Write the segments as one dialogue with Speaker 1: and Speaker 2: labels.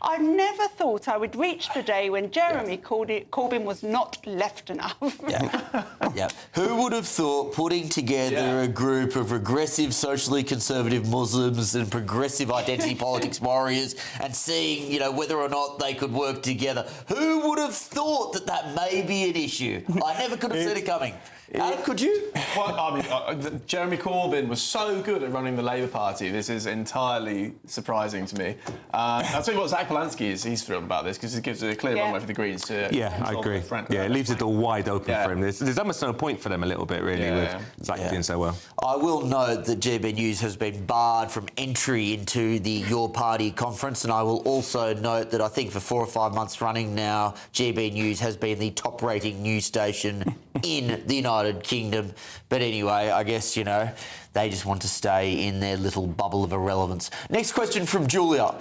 Speaker 1: I never thought I would reach the day when Jeremy Corbyn was not left enough.
Speaker 2: Yeah. Yeah. Who would have thought putting together a group of regressive, socially conservative Muslims and progressive identity politics warriors and seeing, you know, whether or not they could work together? Who would have thought that that may be an issue? I never could have seen it coming. Adam, could you?
Speaker 3: Well, I mean, Jeremy Corbyn was so good at running the Labour Party. This is entirely surprising to me. I'll tell you what, Zach Polanski he's thrilled about this because it gives a clear runway for the Greens to...
Speaker 4: Yeah, I agree. Yeah, it leaves the door wide open for him. There's almost no point for them a little bit, really, with Zach doing so well.
Speaker 2: I will note that GB News has been barred from entry into the Your Party conference, and I will also note that I think for 4 or 5 months running now, GB News has been the top-rating news station in the United Kingdom. But anyway, I guess, you know, they just want to stay in their little bubble of irrelevance. Next question from Julia.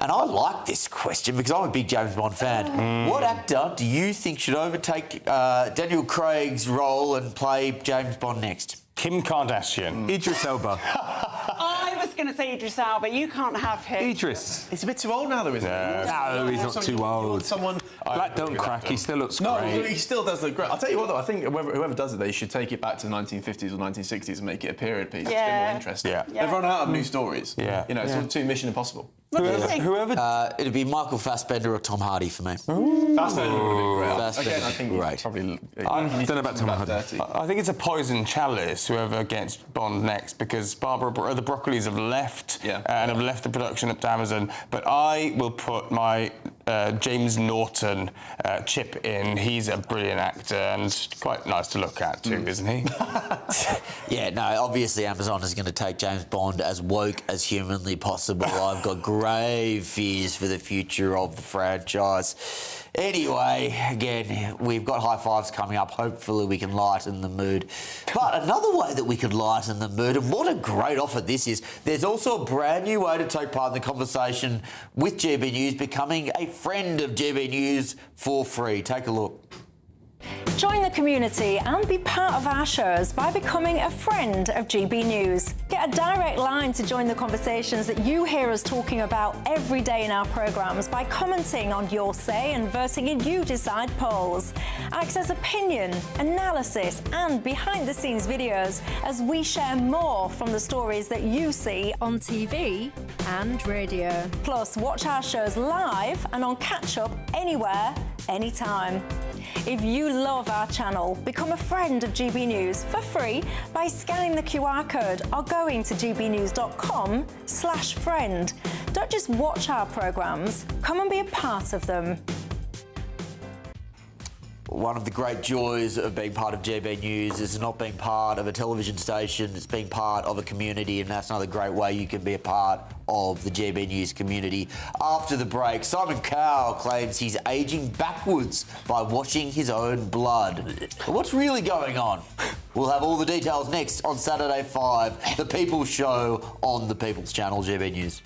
Speaker 2: And I like this question because I'm a big James Bond fan. What actor do you think should overtake Daniel Craig's role and play James Bond next?
Speaker 4: Kim Kardashian. Idris Elba.
Speaker 1: I was going to say Idris Elba. You can't have him.
Speaker 4: Idris.
Speaker 3: He's a bit too old now, though, isn't he?
Speaker 4: No, he's not too old.
Speaker 3: Someone...
Speaker 4: Black don't crack, he still looks great.
Speaker 3: No, he still does look great. I'll tell you what, though, I think whoever does it, they should take it back to the 1950s or 1960s and make it a period piece. It's a bit more interesting. They've run out of new stories.
Speaker 4: Yeah.
Speaker 3: You know, it's sort of too Mission Impossible.
Speaker 4: Whoever...
Speaker 2: It'd be Michael Fassbender or Tom Hardy for me.
Speaker 3: Fassbender would be great.
Speaker 2: Fassbender.
Speaker 3: Again, I think
Speaker 2: Great.
Speaker 3: probably...
Speaker 4: I don't know about Tom Hardy.
Speaker 5: I think it's a poison chalice, whoever gets Bond next, because the Broccolis have left and have left the production up to Amazon. But I will put my James Norton chip in. He's a brilliant actor and quite nice to look at too, isn't he?
Speaker 2: Yeah, no, obviously Amazon is going to take James Bond as woke as humanly possible. I've got grave fears for the future of the franchise. Anyway, again, we've got high fives coming up. Hopefully we can lighten the mood. But another way that we could lighten the mood, and what a great offer this is, there's also a brand new way to take part in the conversation with GB News, becoming a friend of GB News for free. Take a look.
Speaker 6: Join the community and be part of our shows by becoming a friend of GB News. Get a direct line to join the conversations that you hear us talking about every day in our programmes by commenting on Your Say and voting in You Decide polls. Access opinion, analysis and behind-the-scenes videos as we share more from the stories that you see on TV and radio. Plus, watch our shows live and on catch-up anywhere, anytime. If you love our channel, become a friend of GB News for free by scanning the QR code or going to gbnews.com/friend. Don't just watch our programmes, come and be a part of them.
Speaker 2: One of the great joys of being part of GB News is not being part of a television station, it's being part of a community, and that's another great way you can be a part of the GB News community. After the break, Simon Cowell claims he's ageing backwards by washing his own blood. What's really going on? We'll have all the details next on Saturday 5, The People's Show on the People's Channel, GB News.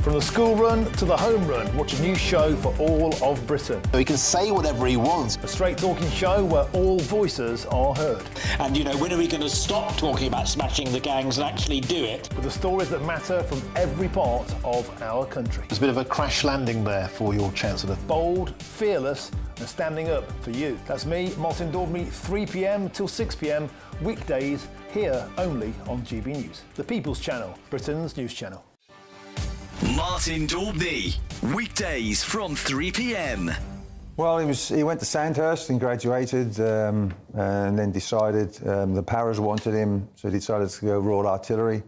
Speaker 7: From the school run to the home run, watch a new show for all of Britain.
Speaker 8: He can say whatever he wants.
Speaker 7: A straight-talking show where all voices are heard.
Speaker 9: And, you know, when are we going to stop talking about smashing the gangs and actually do it?
Speaker 7: With the stories that matter from every part of our country.
Speaker 8: There's a bit of a crash landing there for your Chancellor.
Speaker 7: Bold, fearless and standing up for you. That's me, Martin Daubney, 3 p.m. till 6 p.m, weekdays, here only on GB News. The People's Channel, Britain's news channel.
Speaker 10: Martin Daubney, weekdays from 3 p.m.
Speaker 11: Well, he went to Sandhurst and graduated, and then decided the Paras wanted him, so he decided to go Royal Artillery.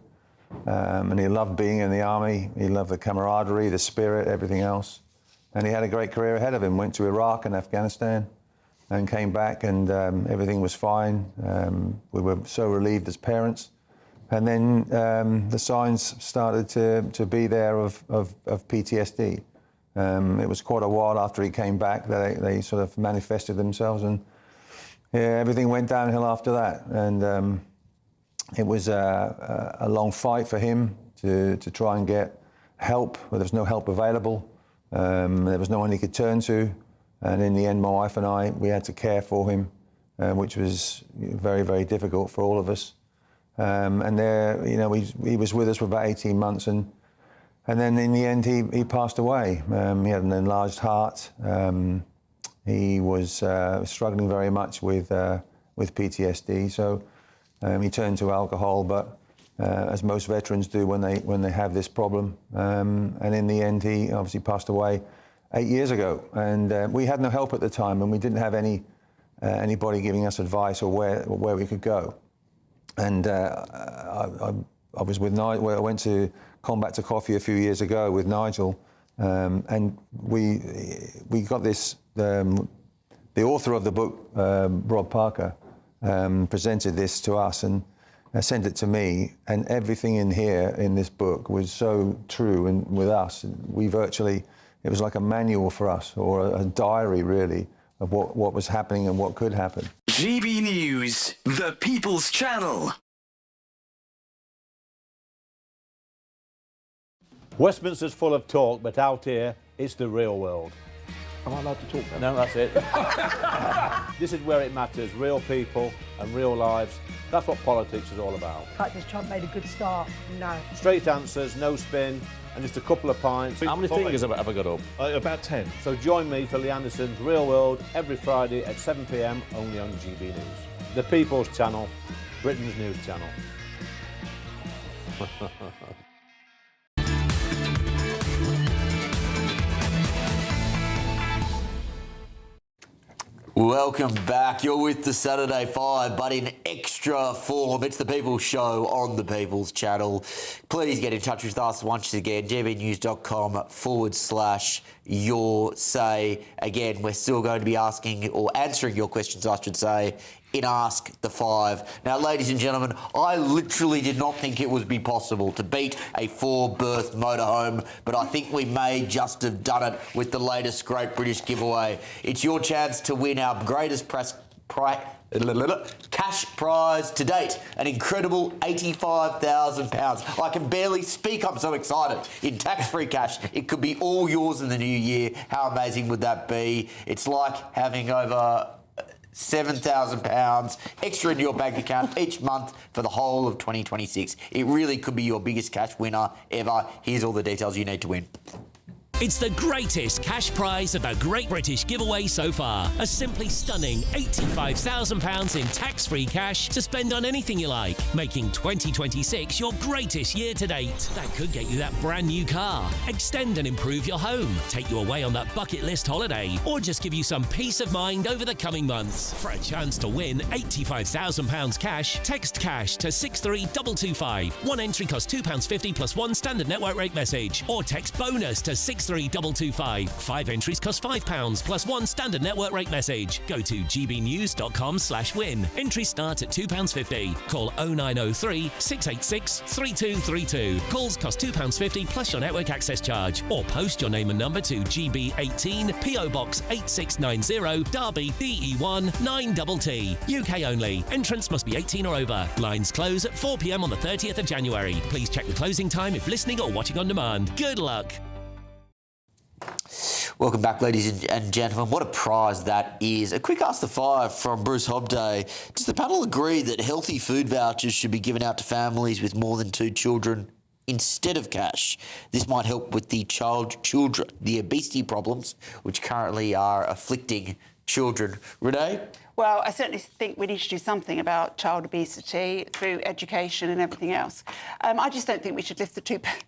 Speaker 11: And he loved being in the army. He loved the camaraderie, the spirit, everything else. And he had a great career ahead of him. Went to Iraq and Afghanistan, and came back, and everything was fine. We were so relieved as parents. And then the signs started to be there of PTSD. It was quite a while after he came back that they sort of manifested themselves, and everything went downhill after that. And it was a long fight for him to try and get help, but there was no help available. There was no one he could turn to. And in the end, my wife and I, we had to care for him. which was very, very difficult for all of us. And there, you know, he was with us for about 18 months, and then in the end he passed away. He had an enlarged heart. He was struggling very much with PTSD, so he turned to alcohol, but as most veterans do when they have this problem. And in the end, he obviously passed away 8 years ago, and we had no help at the time, and we didn't have anybody giving us advice or where we could go. And I was with Nigel. I went to Combat to Coffee a few years ago with Nigel, and we got this. The author of the book, Rob Parker, presented this to us and sent it to me. And everything in here in this book was so true. And with us, it was like a manual for us, or a diary really, of what was happening and what could happen.
Speaker 10: GB News, the People's Channel.
Speaker 12: Westminster's full of talk, but out here, it's the real world.
Speaker 13: Am I allowed to talk then?
Speaker 12: No, that's it. This is where it matters, real people and real lives. That's what politics is all about.
Speaker 14: In fact, has Trump made a good start? No.
Speaker 12: Straight answers, no spin, and just a couple of pints.
Speaker 13: How many fingers have I got up?
Speaker 12: About 10. So join me for Lee Anderson's Real World every Friday at 7 p.m, only on GB News. The People's Channel, Britain's news channel.
Speaker 2: Welcome back. You're with the Saturday Five, but in extra form. It's the People's Show on the People's Channel. Please get in touch with us once again, gbnews.com/your say. Again, we're still going to be asking or answering your questions, I should say, in Ask the Five. Now, ladies and gentlemen, I literally did not think it would be possible to beat a 4-berth motorhome, but I think we may just have done it with the latest Great British giveaway. It's your chance to win our greatest cash prize to date, an incredible £85,000. I can barely speak, I'm so excited. In tax-free cash, it could be all yours in the new year. How amazing would that be? It's like having over £7,000 extra in your bank account each month for the whole of 2026. It really could be your biggest cash winner ever. Here's all the details you need to win.
Speaker 15: It's the greatest cash prize of a Great British giveaway so far. A simply stunning £85,000 in tax-free cash to spend on anything you like, making 2026 your greatest year to date. That could get you that brand new car, extend and improve your home, take you away on that bucket list holiday, or just give you some peace of mind over the coming months. For a chance to win £85,000 cash, text cash to 63225. One entry costs £2.50 plus one standard network rate message, or text bonus to 63225. 5 entries cost £5 plus one standard network rate message. Go to gbnews.com/win. Entries start at £2.50. Call 0903 686 3232. Calls cost £2.50 plus your network access charge. Or post your name and number to GB18 PO Box 8690 Derby DE1 9TT. UK only. Entrance must be 18 or over. Lines close at 4 p.m. on the 30th of January. Please check the closing time if listening or watching on demand. Good luck.
Speaker 2: Welcome back, ladies and gentlemen. What a prize that is. A quick Ask the Five from Bruce Hobday. Does the panel agree that healthy food vouchers should be given out to families with more than 2 children instead of cash? This might help with the obesity problems which currently are afflicting children. Renee?
Speaker 1: Well, I certainly think we need to do something about child obesity through education and everything else. I just don't think we should lift the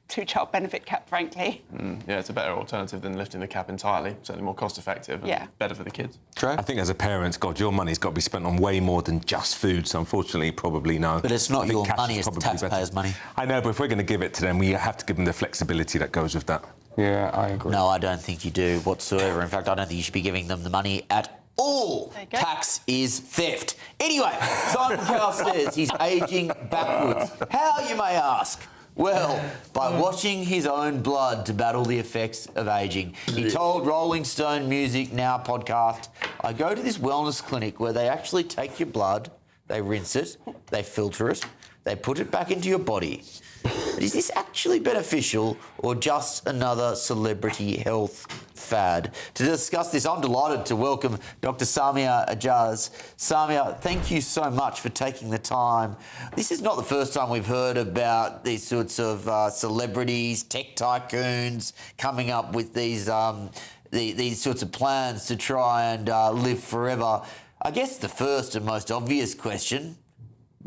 Speaker 1: two-child benefit cap, frankly.
Speaker 3: Yeah, it's a better alternative than lifting the cap entirely. Certainly more cost-effective and better for the kids.
Speaker 4: I think as a parent, God, your money's got to be spent on way more than just food, so unfortunately, probably no.
Speaker 2: But it's not your money, it's the taxpayers' money.
Speaker 4: I know, but if we're going to give it to them, we have to give them the flexibility that goes with that.
Speaker 5: Yeah, I agree.
Speaker 2: No, I don't think you do whatsoever. In fact, I don't think you should be giving them the money at all. Tax is theft. Anyway, Simon Cowell says he's ageing backwards. How, you may ask? Well, by watching his own blood to battle the effects of ageing. He told Rolling Stone Music Now podcast, I go to this wellness clinic where they actually take your blood, they rinse it, they filter it, they put it back into your body. But is this actually beneficial or just another celebrity health fad. To discuss this, I'm delighted to welcome Dr. Samia Ajaz. Samia, thank you so much for taking the time. This is not the first time we've heard about these sorts of celebrities, tech tycoons coming up with these sorts of plans to try and live forever. I guess the first and most obvious question,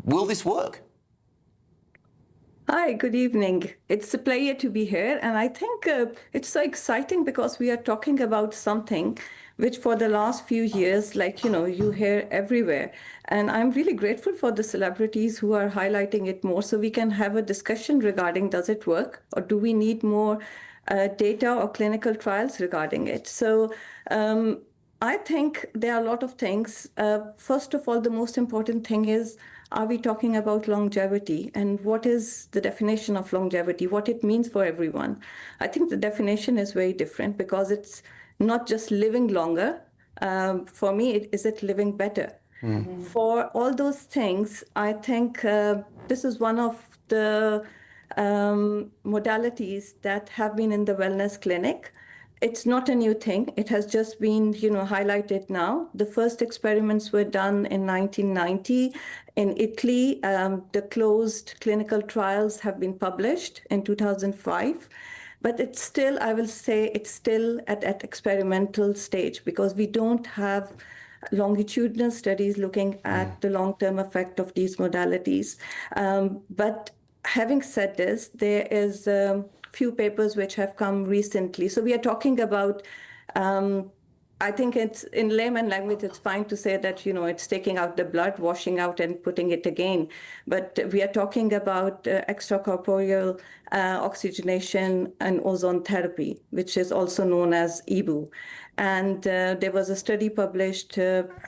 Speaker 2: will this work?
Speaker 16: Hi, good evening. It's a pleasure to be here. And I think it's so exciting because we are talking about something which for the last few years, you hear everywhere. And I'm really grateful for the celebrities who are highlighting it more so we can have a discussion regarding does it work or do we need more data or clinical trials regarding it. So I think there are a lot of things. First of all, the most important thing is, are we talking about longevity and what is the definition of longevity, what it means for everyone? I think the definition is very different because it's not just living longer. For me, is it living better? For all those things, I think this is one of the modalities that have been in the wellness clinic. It's not a new thing. It has just been, highlighted now. The first experiments were done in 1990 in Italy. The closed clinical trials have been published in 2005. But it's still, I will say, it's still at experimental stage because we don't have longitudinal studies looking at the long-term effect of these modalities. But having said this, there is few papers which have come recently. So we are talking about, I think it's in layman language, it's fine to say that, it's taking out the blood, washing out and putting it again. But we are talking about extracorporeal oxygenation and ozone therapy, which is also known as EBU. And there was a study published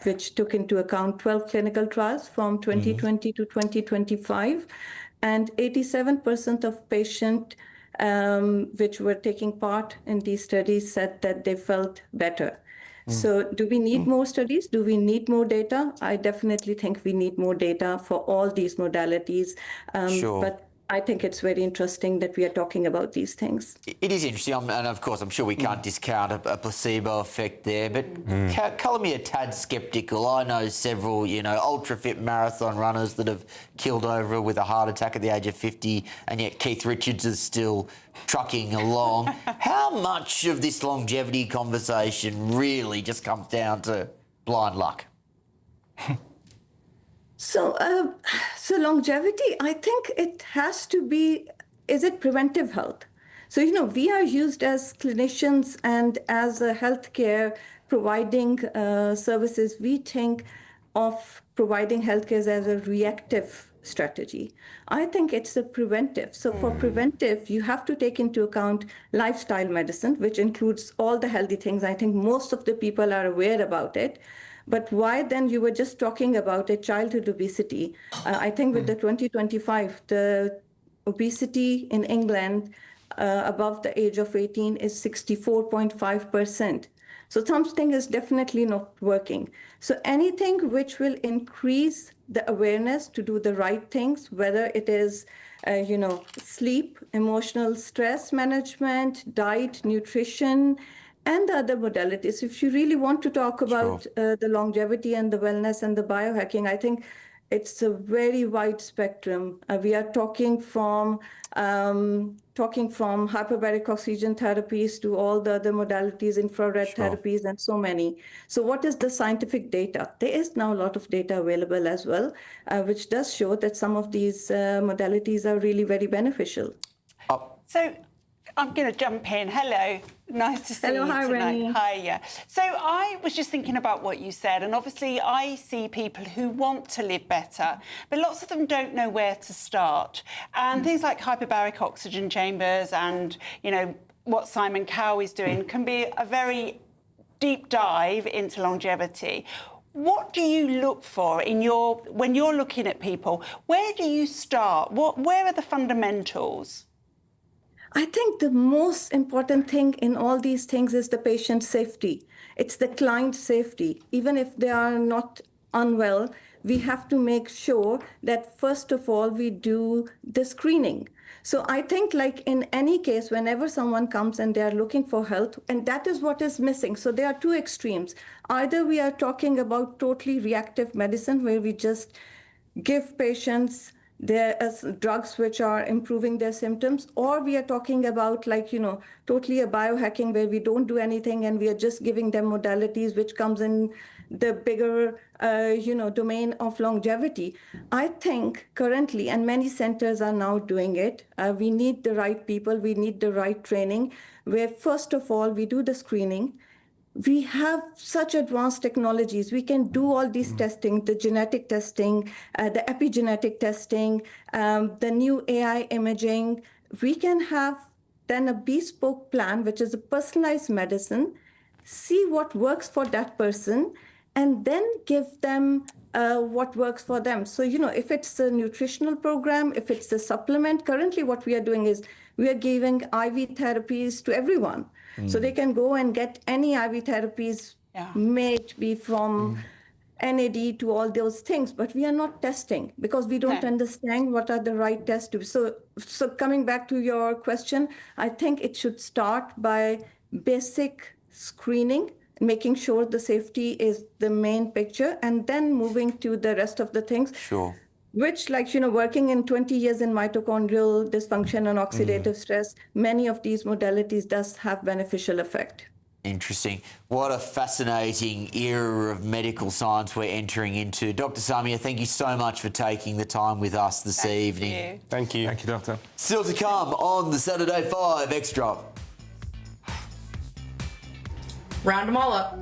Speaker 16: which took into account 12 clinical trials from 2020 to 2025. And 87% of patients which were taking part in these studies said that they felt better. So do we need more studies? Do we need more data? I definitely think we need more data for all these modalities.
Speaker 2: Sure.
Speaker 16: But I think it's very interesting that we are talking about these things.
Speaker 2: It is interesting, and of course, I'm sure we can't discount a placebo effect there, but colour me a tad sceptical. I know several, ultra-fit marathon runners that have killed over with a heart attack at the age of 50, and yet Keith Richards is still trucking along. How much of this longevity conversation really just comes down to blind luck?
Speaker 16: So longevity, I think it has to be, is it preventive health? So, we are used as clinicians and as a healthcare providing services, we think of providing healthcare as a reactive strategy. I think it's a preventive. So for preventive, you have to take into account lifestyle medicine, which includes all the healthy things. I think most of the people are aware about it. But why then you were just talking about childhood obesity? I think with the 2025, the obesity in England above the age of 18 is 64.5%. So something is definitely not working. So anything which will increase the awareness to do the right things, whether it is, sleep, emotional stress management, diet, nutrition, and the other modalities. If you really want to talk about the longevity and the wellness and the biohacking, I think it's a very wide spectrum. We are talking from hyperbaric oxygen therapies to all the other modalities, infrared therapies, and so many. So what is the scientific data? There is now a lot of data available as well, which does show that some of these modalities are really very beneficial.
Speaker 1: So I'm going to jump in. Hello. Nice to see you
Speaker 16: hi,
Speaker 1: tonight.
Speaker 16: Rennie.
Speaker 1: Hi, yeah. So I was just thinking about what you said, and obviously I see people who want to live better, but lots of them don't know where to start. And things like hyperbaric oxygen chambers and, what Simon Cowell is doing can be a very deep dive into longevity. What do you look for when you're looking at people? Where do you start? Where are the fundamentals?
Speaker 16: I think the most important thing in all these things is the patient safety. It's the client safety. Even if they are not unwell, we have to make sure that first of all, we do the screening. So I think like in any case, whenever someone comes and they are looking for health, and that is what is missing. So there are two extremes. Either we are talking about totally reactive medicine where we just give patients their drugs which are improving their symptoms, or we are talking about like, totally a biohacking where we don't do anything and we are just giving them modalities which comes in the bigger, domain of longevity. I think currently, and many centers are now doing it, we need the right people, we need the right training, where first of all, we do the screening. We have such advanced technologies. We can do all these testing, the genetic testing, the epigenetic testing, the new AI imaging. We can have then a bespoke plan, which is a personalized medicine, see what works for that person, and then give them what works for them. So, if it's a nutritional program, if it's a supplement, currently what we are doing is we are giving IV therapies to everyone. So they can go and get any IV therapies made, be from NAD to all those things, but we are not testing because we don't understand what are the right tests to. So coming back to your question, I think it should start by basic screening, making sure the safety is the main picture, and then moving to the rest of the things.
Speaker 2: Sure.
Speaker 16: Which, working in 20 years in mitochondrial dysfunction and oxidative stress, many of these modalities does have beneficial effect.
Speaker 2: Interesting. What a fascinating era of medical science we're entering into. Dr. Samia, thank you so much for taking the time with us this evening.
Speaker 5: Thank you.
Speaker 4: Thank you, Doctor.
Speaker 2: Still to come on the Saturday 5 Extra.
Speaker 17: Round them all up.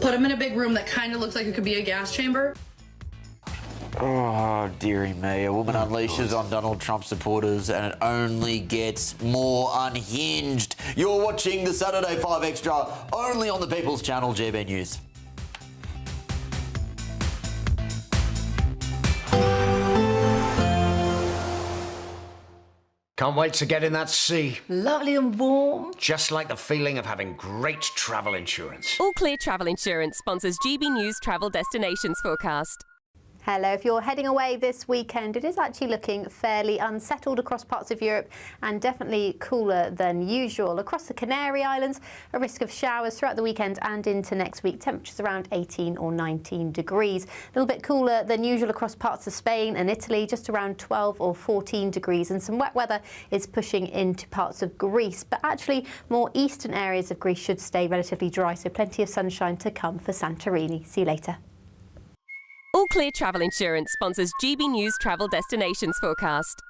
Speaker 17: Put them in a big room that kind of looks like it could be a gas chamber.
Speaker 2: Oh, dearie me. A woman unleashes on Donald Trump supporters and it only gets more unhinged. You're watching the Saturday 5 Extra only on the People's Channel, GB News.
Speaker 18: Can't wait to get in that sea.
Speaker 19: Lovely and warm.
Speaker 18: Just like the feeling of having great travel insurance.
Speaker 20: All Clear Travel Insurance sponsors GB News Travel Destinations Forecast.
Speaker 21: Hello. If you're heading away this weekend, it is actually looking fairly unsettled across parts of Europe and definitely cooler than usual. Across the Canary Islands, a risk of showers throughout the weekend and into next week. Temperatures around 18 or 19 degrees. A little bit cooler than usual across parts of Spain and Italy, just around 12 or 14 degrees. And some wet weather is pushing into parts of Greece. But actually, more eastern areas of Greece should stay relatively dry, so plenty of sunshine to come for Santorini. See you later.
Speaker 20: All Clear Travel Insurance sponsors GB News Travel Destinations Forecast.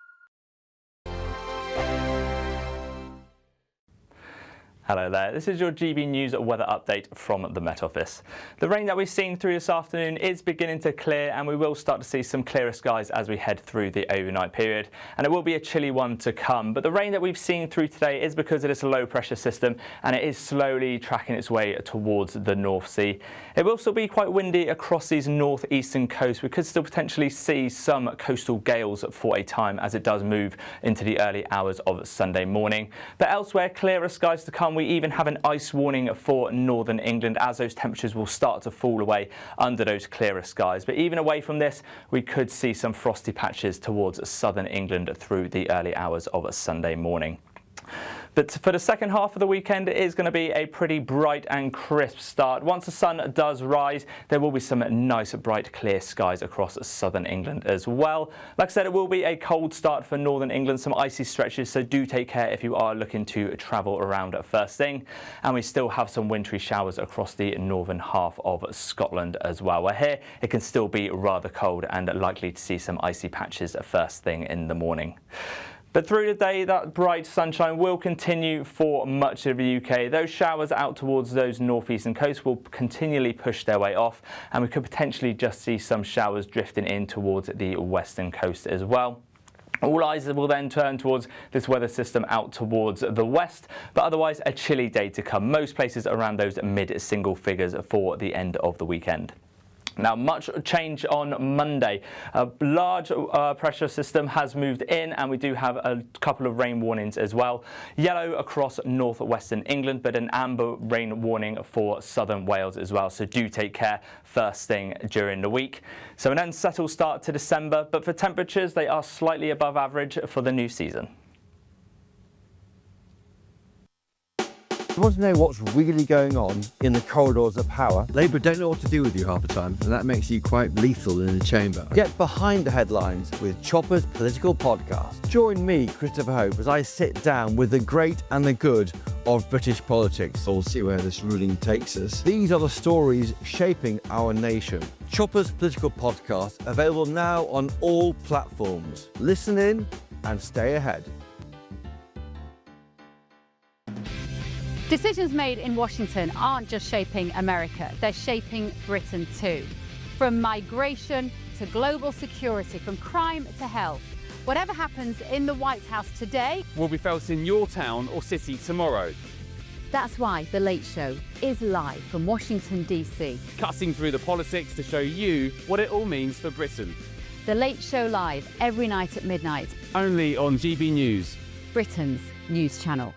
Speaker 22: Hello there, this is your GB News weather update from the Met Office. The rain that we've seen through this afternoon is beginning to clear and we will start to see some clearer skies as we head through the overnight period. And it will be a chilly one to come, but the rain that we've seen through today is because it is a low pressure system and it is slowly tracking its way towards the North Sea. It will still be quite windy across these northeastern coasts. We could still potentially see some coastal gales for a time as it does move into the early hours of Sunday morning. But elsewhere, clearer skies to come. We even have an ice warning for northern England as those temperatures will start to fall away under those clearer skies. But even away from this, we could see some frosty patches towards southern England through the early hours of Sunday morning. But for the second half of the weekend, it is going to be a pretty bright and crisp start. Once the sun does rise, there will be some nice, bright, clear skies across southern England as well. Like I said, it will be a cold start for northern England, some icy stretches, so do take care if you are looking to travel around at first thing. And we still have some wintry showers across the northern half of Scotland as well, where here it can still be rather cold and likely to see some icy patches at first thing in the morning. But through the day, that bright sunshine will continue for much of the UK. Those showers out towards those northeastern coasts will continually push their way off, and we could potentially just see some showers drifting in towards the western coast as well. All eyes will then turn towards this weather system out towards the west, but otherwise a chilly day to come. Most places around those mid-single figures for the end of the weekend. Now, much change on Monday. A large pressure system has moved in, and we do have a couple of rain warnings as well. Yellow across northwestern England, but an amber rain warning for southern Wales as well. So do take care first thing during the week. So an unsettled start to December, but for temperatures, they are slightly above average for the new season.
Speaker 6: You want to know what's really going on in the corridors of power? Labour don't know what to do with you half the time, and that makes you quite lethal in the chamber. Get behind the headlines with Chopper's Political Podcast. Join me, Christopher Hope, as I sit down with the great and the good of British politics. We'll see where this ruling takes us. These are the stories shaping our nation. Chopper's Political Podcast, available now on all platforms. Listen in and stay ahead.
Speaker 19: Decisions made in Washington aren't just shaping America, they're shaping Britain too. From migration to global security, from crime to health. Whatever happens in the White House today
Speaker 23: will be felt in your town or city tomorrow.
Speaker 19: That's why The Late Show is live from Washington, D.C.
Speaker 23: Cutting through the politics to show you what it all means for Britain.
Speaker 19: The Late Show live every night at midnight.
Speaker 23: Only on GB News,
Speaker 19: Britain's news channel.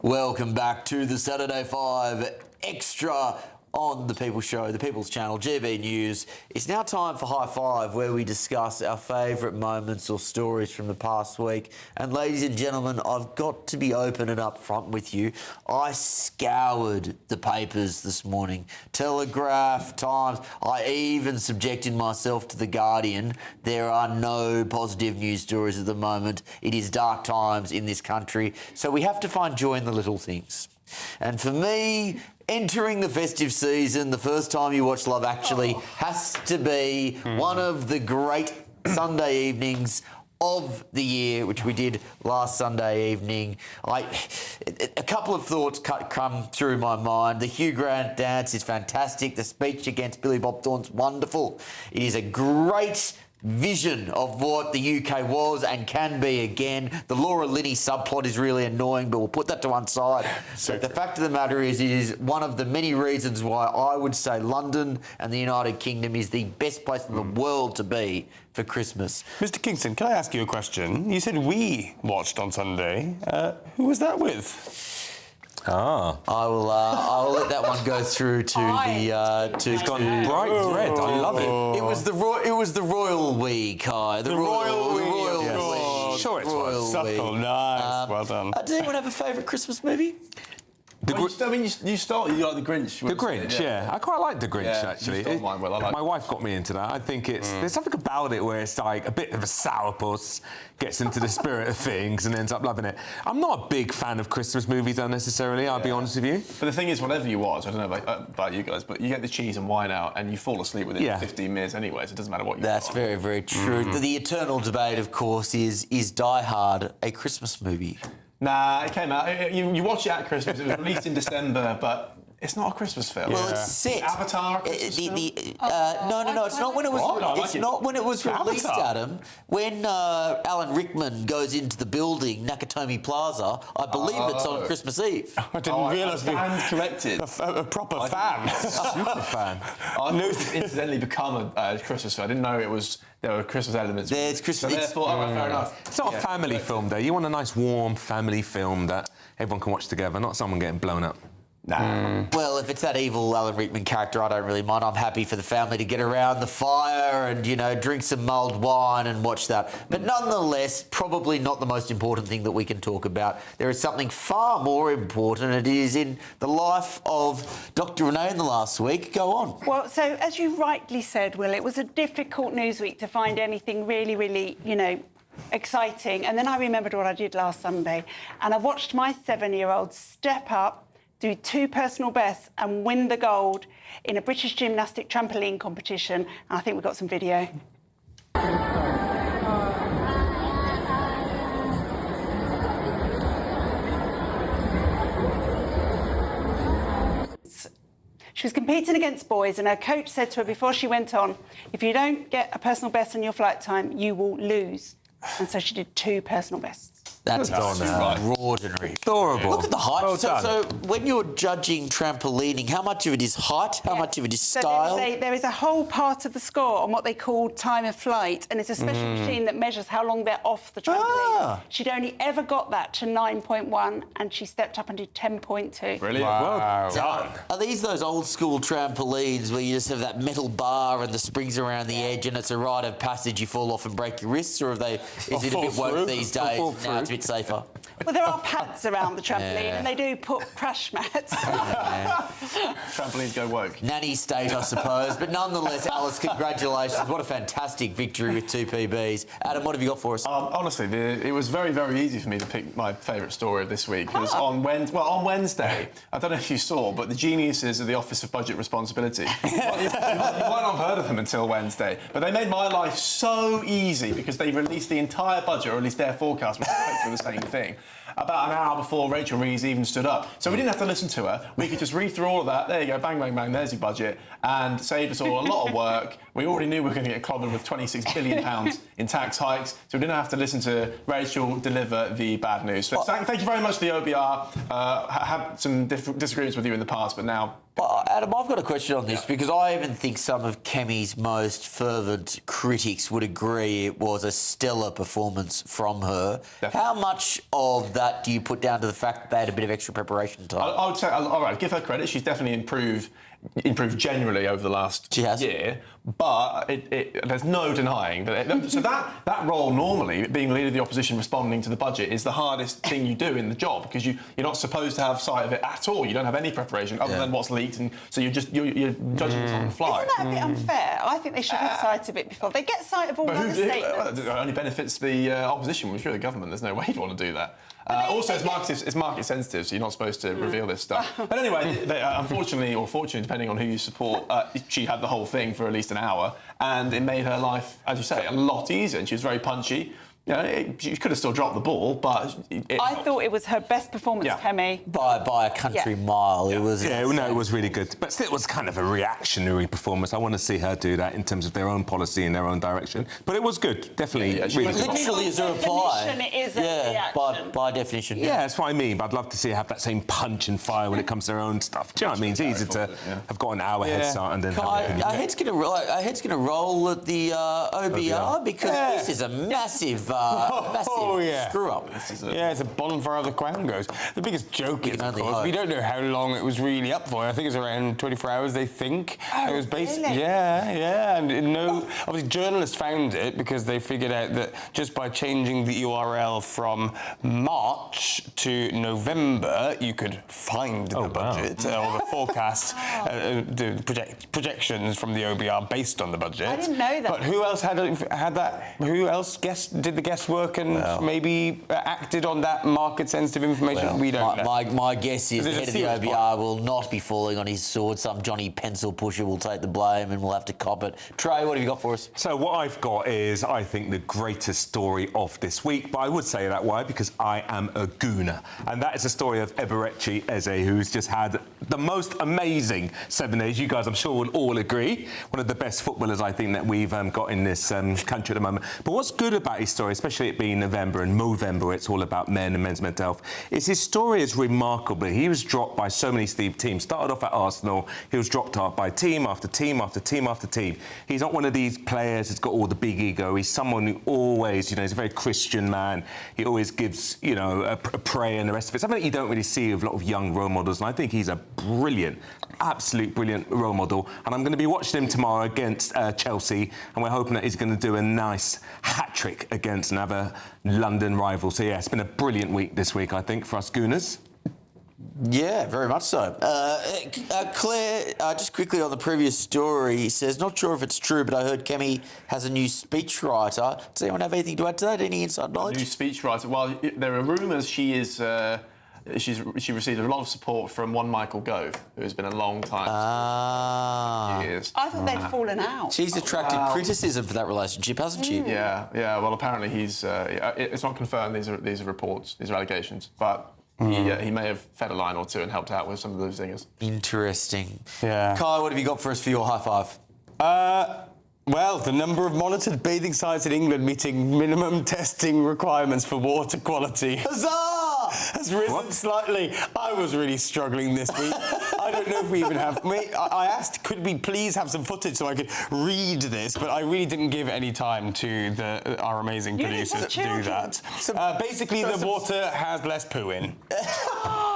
Speaker 2: Welcome back to the Saturday 5 Extra on The People's Show, The People's Channel, GB News. It's now time for High Five, where we discuss our favourite moments or stories from the past week. And ladies and gentlemen, I've got to be open and upfront with you. I scoured the papers this morning. Telegraph, Times, I even subjected myself to The Guardian. There are no positive news stories at the moment. It is dark times in this country, so we have to find joy in the little things. And for me, entering the festive season, the first time you watch Love Actually has to be one of the great Sunday evenings of the year, which we did last Sunday evening. A couple of thoughts come through my mind. The Hugh Grant dance is fantastic. The speech against Billy Bob Thorne's wonderful. It is a great vision of what the UK was and can be again. The Laura Linney subplot is really annoying, but we'll put that to one side. But the fact of the matter is, it is one of the many reasons why I would say London and the United Kingdom is the best place in the world to be for Christmas.
Speaker 5: Mr. Kingston, can I ask you a question? You said we watched on Sunday. Who was that with?
Speaker 2: I will let that one go through to the.
Speaker 4: It's gone bright red. I love it.
Speaker 2: It was the royal we, Kai. The royal we.
Speaker 5: Sure, it was. Subtle, nice. Well done.
Speaker 2: Does anyone have a favourite Christmas movie?
Speaker 3: You like The Grinch.
Speaker 4: The Grinch, yeah. I quite like The Grinch, actually. My wife got me into that. I think there's something about it where it's like a bit of a sourpuss, gets into the spirit of things and ends up loving it. I'm not a big fan of Christmas movies, unnecessarily, I'll be honest with you.
Speaker 3: But the thing is, whatever you watch, I don't know about you guys, but you get the cheese and wine out and you fall asleep within 15 minutes anyway, so it doesn't matter what you
Speaker 2: That's very, very true. The eternal debate, of course, is Die Hard a Christmas movie?
Speaker 3: Nah, it came out. You watch it at Christmas. It was released in December, but it's not a Christmas film.
Speaker 2: Well, it's set.
Speaker 3: Avatar. No. It's
Speaker 2: not when it was. It's not when it was released, Adam. When Alan Rickman goes into the building, Nakatomi Plaza, I believe it's on Christmas Eve.
Speaker 5: I didn't realise you
Speaker 3: were corrected.
Speaker 5: A proper fan,
Speaker 2: super fan.
Speaker 3: I knew it incidentally become a Christmas film. I didn't know there were Christmas elements.
Speaker 2: There's Christmas.
Speaker 3: So therefore, fair enough.
Speaker 4: It's not a family film, though. You want a nice, warm family film that everyone can watch together, not someone getting blown up.
Speaker 2: Nah. Well, if it's that evil Alan Rickman character, I don't really mind. I'm happy for the family to get around the fire and, drink some mulled wine and watch that. But nonetheless, probably not the most important thing that we can talk about. There is something far more important. It is in the life of Dr. Renee in the last week. Go on.
Speaker 1: Well, so as you rightly said, Will, it was a difficult news week to find anything really, really, exciting. And then I remembered what I did last Sunday. And I watched my 7-year-old step up, do 2 personal bests and win the gold in a British gymnastic trampoline competition. And I think we've got some video. She was competing against boys, and her coach said to her before she went on, if you don't get a personal best in your flight time, you will lose. And so she did 2 personal bests.
Speaker 2: That's extraordinary.
Speaker 4: Adorable.
Speaker 2: Look at the height.
Speaker 4: Well
Speaker 2: So when you're judging trampolining, how much of it is height? How much of it is style?
Speaker 1: There is a whole part of the score on what they call time of flight, and it's a special machine that measures how long they're off the trampoline. She'd only ever got that to 9.1, and she stepped up and did 10.2.
Speaker 3: Brilliant.
Speaker 4: Well done.
Speaker 2: Are these those old school trampolines where you just have that metal bar and the springs around the edge and it's a rite of passage, you fall off and break your wrists, or is it a bit woke these days? Now it's a bit safer.
Speaker 1: Well, there are pads around the trampoline, and they do put crash mats.
Speaker 3: Trampolines go woke.
Speaker 2: Nanny state, I suppose. But nonetheless, Alice, congratulations. What a fantastic victory with 2 PBs. Adam, what have you got for us?
Speaker 3: Honestly, it was very, very easy for me to pick my favourite story of this week. Because on Wednesday, I don't know if you saw, but the geniuses of the Office of Budget Responsibility, you might not have heard of them until Wednesday, but they made my life so easy because they released the entire budget, or at least their forecast was effectively the same thing, about an hour before Rachel Reeves even stood up. So we didn't have to listen to her. We could just read through all of that. There you go, bang, bang, bang, there's your budget. And saved us all a lot of work. We already knew we were going to get clobbered with £26 billion in tax hikes. So we didn't have to listen to Rachel deliver the bad news. So thank you very much to the OBR. Had some disagreements with you in the past, but now...
Speaker 2: Well, Adam, I've got a question on this because I even think some of Kemi's most fervent critics would agree it was a stellar performance from her. Definitely. How much of that do you put down to the fact that they had a bit of extra preparation time?
Speaker 3: I would say, all right, give her credit. She's definitely improved generally over the last year, but there's no denying that. So that role normally, being leader of the opposition, responding to the budget, is the hardest thing you do in the job because you're not supposed to have sight of it at all. You don't have any preparation other than what's leaked, and so you're judging it on the fly.
Speaker 1: Isn't that a bit unfair? I think they should have sight of it before. They get sight of all other statements.
Speaker 3: It only benefits the opposition. If you're the government, there's no way you'd want to do that. Also, it's market sensitive, so you're not supposed to reveal this stuff. But anyway, unfortunately, or fortunately, depending on who you support, she had the whole thing for at least an hour, and it made her life, as you say, a lot easier. And she was very punchy. You know, she could have still dropped the ball, but...
Speaker 1: I thought it was her best performance, Kemi.
Speaker 2: By a country mile. It was...
Speaker 4: Yeah, no, it was really good. But still, it was kind of a reactionary performance. I want to see her do that in terms of their own policy and their own direction. But it was good, definitely. Really good.
Speaker 2: Literally as a reply.
Speaker 1: It is a reaction.
Speaker 2: By definition.
Speaker 4: Yeah, that's what I mean. But I'd love to see her have that same punch and fire when it comes to their own stuff. Do you know what I mean? It's easy to have got an hour head start and then have an opinion.
Speaker 2: Our head's going to roll at the OBR because this is a massive... screw up.
Speaker 5: It's a bonfire of the Crown goes. The biggest joke is, of course, we don't know how long it was really up for. I think it was around 24 hours, they think.
Speaker 1: Oh,
Speaker 5: it was basically,
Speaker 1: really?
Speaker 5: and obviously journalists found it because they figured out that just by changing the URL from March to November, you could find the budget or the forecast, the projections from the OBR based on the budget.
Speaker 1: I didn't know that.
Speaker 5: But who else had that? Who else did the guesswork and maybe acted on that market-sensitive information? We don't know.
Speaker 2: My guess is the head of the OBR will not be falling on his sword. Some Johnny Pencil pusher will take the blame and we'll have to cop it. Trey, what have you got for us?
Speaker 4: So what I've got is, I think, the greatest story of this week. But I would say that, why? Because I am a gooner. And that is the story of Eberechi Eze, who's just had the most amazing 7 days. You guys, I'm sure, will all agree. One of the best footballers, I think, that we've got in this country at the moment. But what's good about his story, especially it being November and Movember, it's all about men and men's mental health, is his story is remarkable. He was dropped by so many teams. Started off at Arsenal, he was dropped out by team after team after team after team. He's not one of these players that's got all the big ego. He's someone who always, he's a very Christian man. He always gives, a prayer and the rest of it. Something that you don't really see with a lot of young role models. And I think he's a brilliant, absolute brilliant role model. And I'm going to be watching him tomorrow against Chelsea. And we're hoping that he's going to do a nice hat-trick against another London rival. So, yeah, it's been a brilliant week this week, I think, for us Gooners.
Speaker 2: Yeah, very much so. Claire, just quickly on the previous story, he says, not sure if it's true, but I heard Kemi has a new speechwriter. Does anyone have anything to add to that? Any inside knowledge?
Speaker 3: New speechwriter. Well, there are rumours she is... She received a lot of support from one Michael Gove, who has been a long time years.
Speaker 1: I thought they'd fallen out.
Speaker 2: She's attracted criticism for that relationship, hasn't she?
Speaker 3: Yeah. Well, apparently he's. It's not confirmed. These are reports. These are allegations. But he may have fed a line or two and helped out with some of those zingers.
Speaker 2: Interesting.
Speaker 5: Yeah.
Speaker 2: Kai, what have you got for us for your high five?
Speaker 5: Well, the number of monitored bathing sites in England meeting minimum testing requirements for water quality has risen slightly. I was really struggling this week. I don't know if we even have... I asked, could we please have some footage so I could read this, but I really didn't give any time to our amazing producers to do that. Basically, the water has less poo in.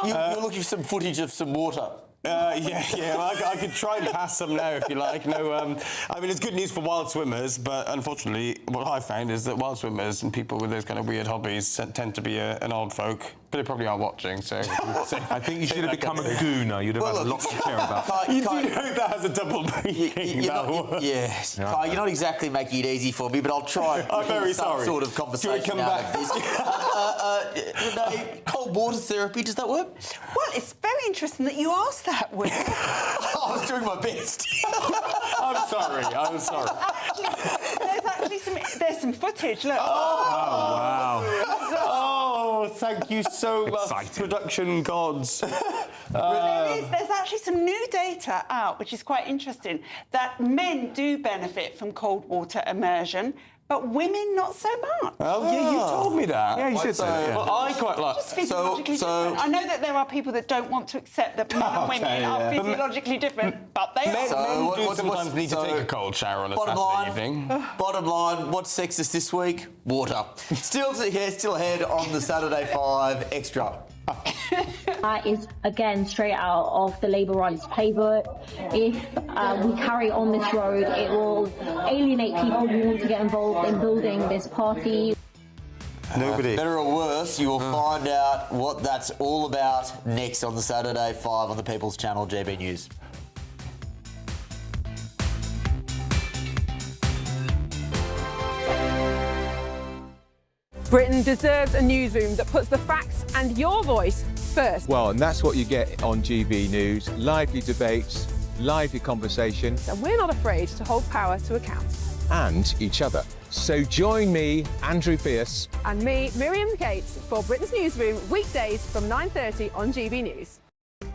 Speaker 2: You're looking for some footage of some water.
Speaker 5: Yeah. Well, I could try and pass some now if you like. No, I mean, it's good news for wild swimmers, but unfortunately, what I found is that wild swimmers and people with those kind of weird hobbies tend to be an old folk, but they probably are watching, so...
Speaker 4: I think you should have become a gooner. You'd have had a lot to care about.
Speaker 5: You do know that has a double meaning,
Speaker 2: Yes. Kai, you're not exactly making it easy for me, but I'll try.
Speaker 5: I'm very
Speaker 2: some
Speaker 5: sorry.
Speaker 2: sort of conversation
Speaker 5: come
Speaker 2: out
Speaker 5: back?
Speaker 2: of this. Cold water therapy, does that work?
Speaker 1: Well, it's very interesting that you asked that, Will.
Speaker 2: I was doing my best.
Speaker 5: I'm sorry.
Speaker 1: There's some footage, look.
Speaker 5: Oh, wow. Oh, thank you so much, production gods.
Speaker 1: There's actually some new data out, which is quite interesting, that men do benefit from cold water immersion, but women not so much.
Speaker 5: Oh, yeah, you told me that.
Speaker 4: Yeah, you should say that. Yeah.
Speaker 5: Well, I quite like...
Speaker 1: Just physiologically different. I know that there are people that don't want to accept that men and women are physiologically different, but they are.
Speaker 5: Men do sometimes need to take a cold shower on a Saturday evening.
Speaker 2: Bottom line, what's sexist this week? Water. Still ahead on the Saturday 5 Extra.
Speaker 7: That is, again, straight out of the Labour rights playbook. If we carry on this road, it will alienate people who want to get involved in building this party.
Speaker 2: Nobody. Better or worse, you will find out what that's all about next on the Saturday 5 on the People's Channel, GB News.
Speaker 8: Britain deserves a newsroom that puts the facts and your voice first.
Speaker 12: Well, and that's what you get on GB News. Lively debates, lively conversation.
Speaker 8: And we're not afraid to hold power to account.
Speaker 12: And each other. So join me, Andrew Pierce.
Speaker 8: And me, Miriam Gates, for Britain's Newsroom, weekdays from 9:30 on GB News.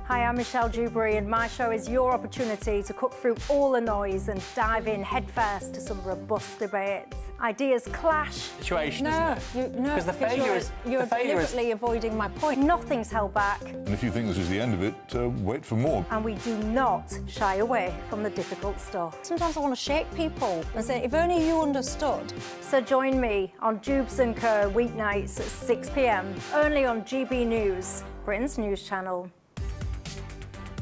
Speaker 14: Hi, I'm Michelle Dewberry, and my show is your opportunity to cut through all the noise and dive in headfirst to some robust debates. Ideas clash.
Speaker 18: Situation,
Speaker 14: No,
Speaker 18: isn't it?
Speaker 14: no,
Speaker 18: Because the failure is...
Speaker 14: You're deliberately avoiding my point. Nothing's held back,
Speaker 9: And if you think this is the end of it, wait for more.
Speaker 14: and we do not shy away from the difficult stuff. Sometimes I want to shake people and say, if only you understood. So join me on Jubes & Co. weeknights at 6 p.m, only on GB News, Britain's news channel.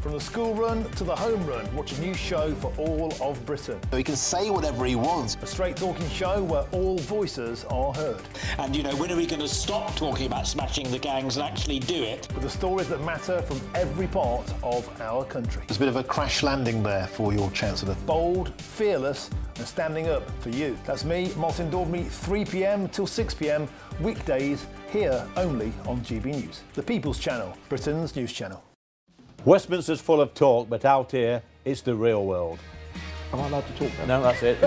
Speaker 24: From the school run to the home run, watch a new show for all of Britain.
Speaker 25: So he can say whatever he wants.
Speaker 24: A straight talking show where all voices are heard.
Speaker 18: And, you know, when are we going to stop talking about smashing the gangs and actually do it?
Speaker 24: With the stories that matter from every part of our country.
Speaker 25: There's a bit of a crash landing there for your Chancellor.
Speaker 24: Bold, fearless and standing up for you. That's me, Martin Daubney, 3 p.m. till 6 p.m, weekdays, here only on GB News. The People's Channel, Britain's news channel.
Speaker 12: Westminster's full of talk, but out here, it's the real world.
Speaker 13: Am I allowed to talk now?
Speaker 12: No, that's it.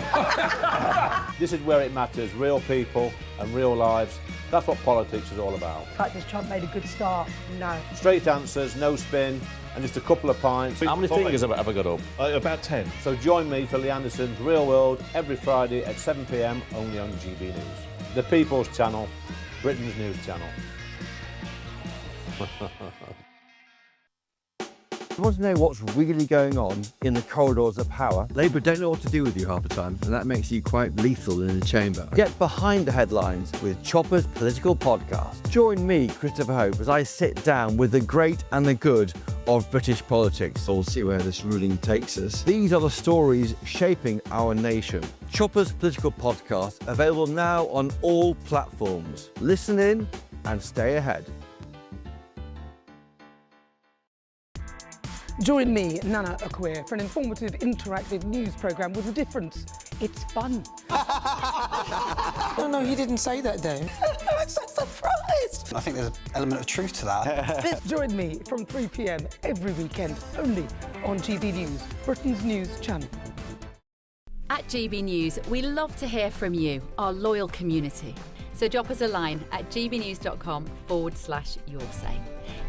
Speaker 12: This is where it matters, real people and real lives. That's what politics is all about.
Speaker 14: In fact, has Trump made a good start? No.
Speaker 12: Straight answers, no spin, and just a couple of pints.
Speaker 13: How many fingers have I ever got up?
Speaker 12: About 10. So join me for Lee Anderson's Real World every Friday at 7 p.m, only on GB News. The People's Channel, Britain's news channel.
Speaker 6: You want to know what's really going on in the corridors of power? Labour don't know what to do with you half the time, and that makes you quite lethal in the chamber. Get behind the headlines with Chopper's Political Podcast. Join me, Christopher Hope, as I sit down with the great and the good of British politics. We'll see where this ruling takes us. These are the stories shaping our nation. Chopper's Political Podcast, available now on all platforms. Listen in and stay ahead.
Speaker 14: Join me, Nana Akwe, for an informative, interactive news programme with a difference. It's fun.
Speaker 26: No, he didn't say that, Dave.
Speaker 14: I'm so surprised.
Speaker 26: I think there's an element of truth to that.
Speaker 14: Join me from 3 p.m. every weekend, only on GB News, Britain's news channel.
Speaker 19: At GB News, we love to hear from you, our loyal community. So drop us a line at gbnews.com/yoursay.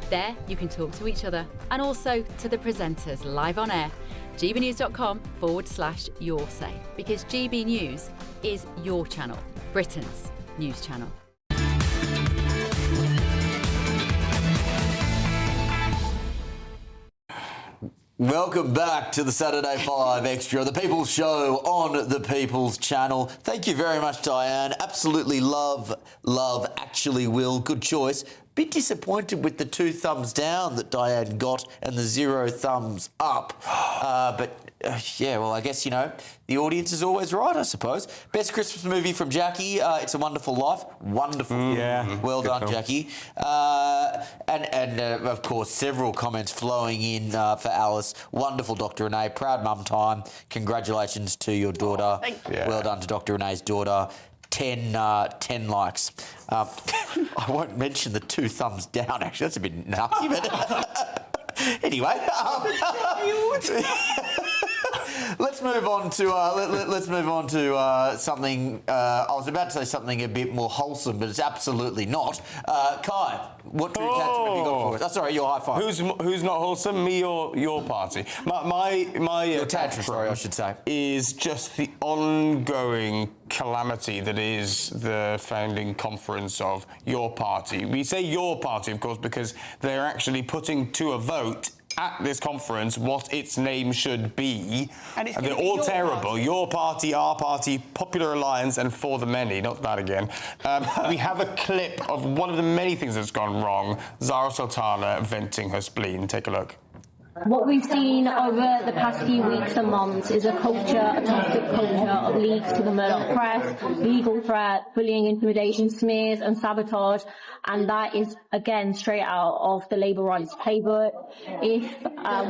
Speaker 19: There, you can talk to each other and also to the presenters live on air gbnews.com/your say, because GB News is your channel, Britain's news channel.
Speaker 2: Welcome back to the Saturday 5 Extra, the People's Show on the People's Channel. Thank you very much, Diane. Absolutely love, actually will. Good choice. Bit disappointed with the 2 thumbs down that Diane got and the 0 thumbs up. Yeah, well, I guess, you know, the audience is always right, I suppose. Best Christmas movie from Jackie, It's a Wonderful Life. Wonderful.
Speaker 4: Yeah.
Speaker 2: Well done,
Speaker 4: film.
Speaker 2: Jackie. And of course, several comments flowing in for Alice. Wonderful, Dr. Renee. Proud mum time. Congratulations to your daughter.
Speaker 1: Thank you.
Speaker 2: Well done to Dr. Renee's daughter. 10 likes. I won't mention the 2 thumbs down, actually. That's a bit nasty, but... Anyway, let's move on to something. I was about to say something a bit more wholesome, but it's absolutely not. Kai, what true tantrum have you got for us? Oh, sorry, your high five.
Speaker 5: Who's not wholesome? Me or your party? My
Speaker 2: your tantrum, sorry, I should say,
Speaker 5: is just the ongoing calamity that is the founding conference of your party. We say your party, of course, because they're actually putting to a vote at this conference what its name should be. And they're all terrible. Party. Your party, our party, Popular Alliance, and For the Many. Not that again. We have a clip of one of the many things that's gone wrong. Zara Sultana venting her spleen. Take a look.
Speaker 7: What we've seen over the past few weeks and months is a toxic culture of leaks to the Murdoch press, legal threat, bullying, intimidation, smears and sabotage, and that is, again, straight out of the Labour Rights playbook. If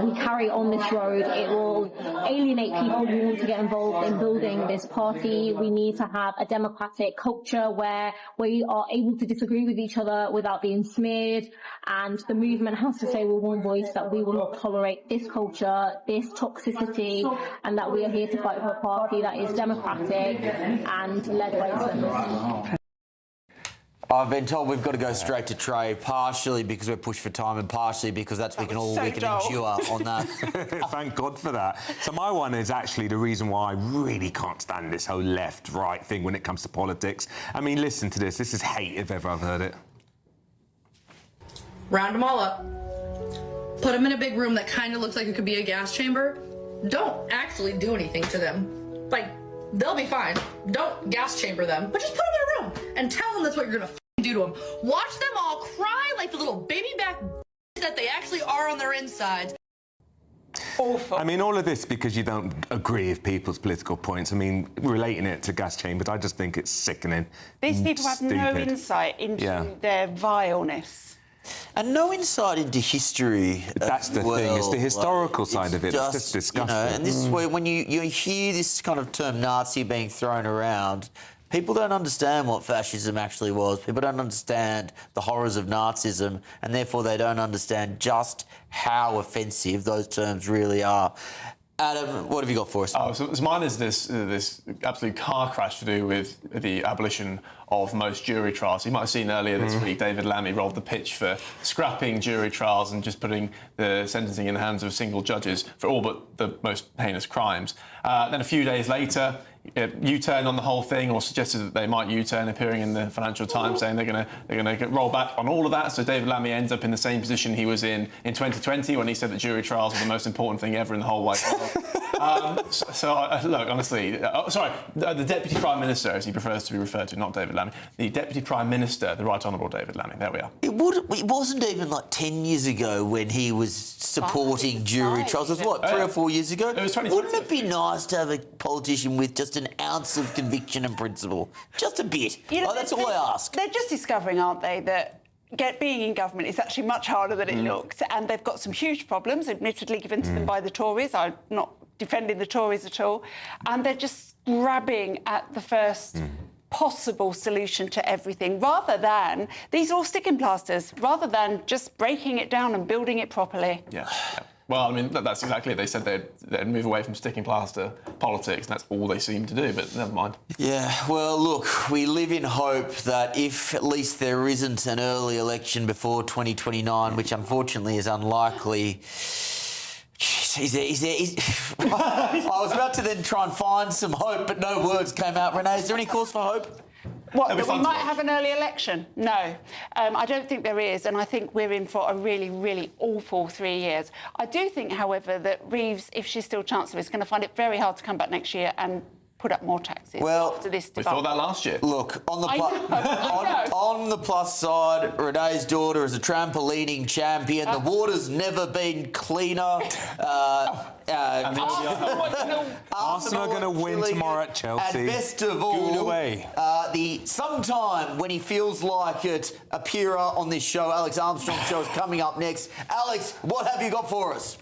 Speaker 7: we carry on this road, it will alienate people who want to get involved in building this party. We need to have a democratic culture where we are able to disagree with each other without being smeared, and the movement has to say with one voice that we will not tolerate this culture, this toxicity, and that we are here to fight for a party that is democratic and led by Muslims.
Speaker 2: I've been told we've got to go straight to Trey, partially because we're pushed for time and partially because that's we can endure on that.
Speaker 4: Thank God for that. So my one is actually the reason why I really can't stand this whole left-right thing when it comes to politics. I mean, listen to this. This is hate if ever I've heard it.
Speaker 10: Round them all up. Put them in a big room that kind of looks like it could be a gas chamber. Don't actually do anything to them. Like, they'll be fine. Don't gas chamber them, but just put them in a room and tell them that's what you're gonna do to them. Watch them all cry like the little baby back that they actually are on their insides.
Speaker 1: Awful.
Speaker 4: I mean, all of this because you don't agree with people's political points. I mean, relating it to gas chambers, I just think it's sickening.
Speaker 1: These people have no insight into their vileness.
Speaker 2: And no insight into history.
Speaker 4: That's the thing. It's the historical side of it. It's just disgusting.
Speaker 2: You know, and this is where when you hear this kind of term Nazi being thrown around, people don't understand what fascism actually was. People don't understand the horrors of Nazism, and therefore they don't understand just how offensive those terms really are. Adam, what have you got for us?
Speaker 3: Oh, so mine is this absolute car crash to do with the abolition of most jury trials. You might have seen earlier this week, David Lammy rolled the pitch for scrapping jury trials and just putting the sentencing in the hands of single judges for all but the most heinous crimes. Then a few days later, U-turn on the whole thing, or suggested that they might U-turn, appearing in the Financial Times saying they're going to roll back on all of that. So David Lammy ends up in the same position he was in 2020 when he said that jury trials were the most important thing ever in the whole wide world. Look, honestly, the Deputy Prime Minister, as he prefers to be referred to, not David Lammy, the Deputy Prime Minister, the Right Honourable David Lammy. There we are.
Speaker 2: It wasn't even like 10 years ago when he was supporting jury trials. It was what, 3 or 4 years ago?
Speaker 3: It was 2020.
Speaker 2: Wouldn't it be nice to have a politician with just an ounce of conviction and principle? Just a bit.
Speaker 1: You know,
Speaker 2: that's all I ask.
Speaker 1: They're just discovering, aren't they, that being in government is actually much harder than it looks, and they've got some huge problems, admittedly given to them by the Tories. I'm not defending the Tories at all. And they're just grabbing at the first possible solution to everything, rather than, these are all sticking plasters, rather than just breaking it down and building it properly.
Speaker 3: Yeah. Well, I mean, that's exactly it. They said they'd move away from sticking plaster politics, and that's all they seem to do, but never mind.
Speaker 2: Yeah, well, look, we live in hope that if at least there isn't an early election before 2029, which unfortunately is unlikely, I was about to then try and find some hope, but no words came out. Renee, is there any cause for hope?
Speaker 1: What, that we might have an early election? No, I don't think there is, and I think we're in for a really, really awful 3 years. I do think, however, that Reeves, if she's still Chancellor, is going to find it very hard to come back next year and put up more taxes after this debate.
Speaker 3: We thought that last year.
Speaker 2: Look, on the plus side, Renee's daughter is a trampolining champion. The water's never been cleaner.
Speaker 4: Arsenal are going to win tomorrow at Chelsea.
Speaker 2: And best of all, sometime when he feels like it, appearer on this show, Alex Armstrong's show, is coming up next. Alex, what have you got for us?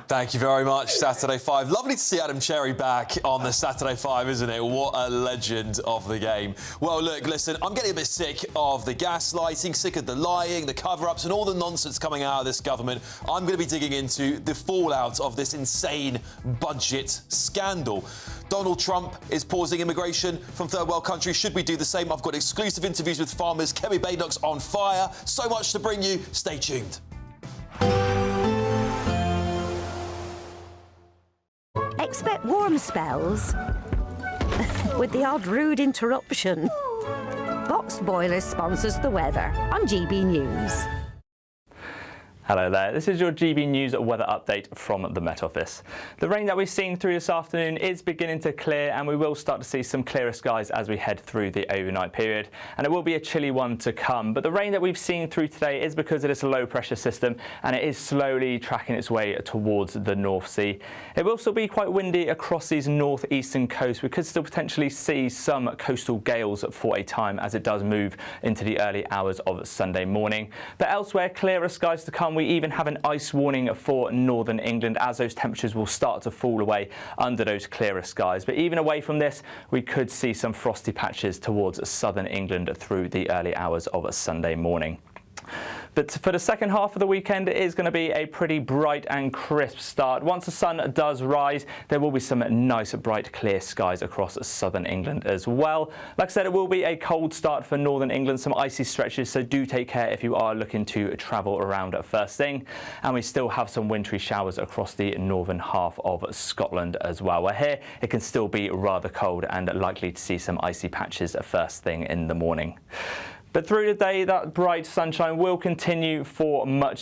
Speaker 11: Thank you very much, Saturday 5. Lovely to see Adam Cherry back on the Saturday 5, isn't it? What a legend of the game. Well, look, listen, I'm getting a bit sick of the gaslighting, sick of the lying, the cover-ups and all the nonsense coming out of this government. I'm going to be digging into the fallout of this insane budget scandal. Donald Trump is pausing immigration from third world countries. Should we do the same? I've got exclusive interviews with farmers. Kemi Badenoch's on fire. So much to bring you. Stay tuned.
Speaker 15: Expect warm spells with the odd rude interruption. Boxed Boilers sponsors the weather on GB News.
Speaker 22: Hello there, this is your GB News weather update from the Met Office. The rain that we've seen through this afternoon is beginning to clear, and we will start to see some clearer skies as we head through the overnight period, and it will be a chilly one to come. But the rain that we've seen through today is because of this low pressure system, and it is slowly tracking its way towards the North Sea. It will still be quite windy across these northeastern coasts. We could still potentially see some coastal gales for a time as it does move into the early hours of Sunday morning. But elsewhere, clearer skies to come. We even have an ice warning for northern England as those temperatures will start to fall away under those clearer skies. But even away from this, we could see some frosty patches towards southern England through the early hours of a Sunday morning. But for the second half of the weekend, it is going to be a pretty bright and crisp start. Once the sun does rise, there will be some nice, bright, clear skies across southern England as well. Like I said, it will be a cold start for northern England, some icy stretches, so do take care if you are looking to travel around at first thing. And we still have some wintry showers across the northern half of Scotland as well, where here it can still be rather cold and likely to see some icy patches at first thing in the morning. But through the day, that bright sunshine will continue for much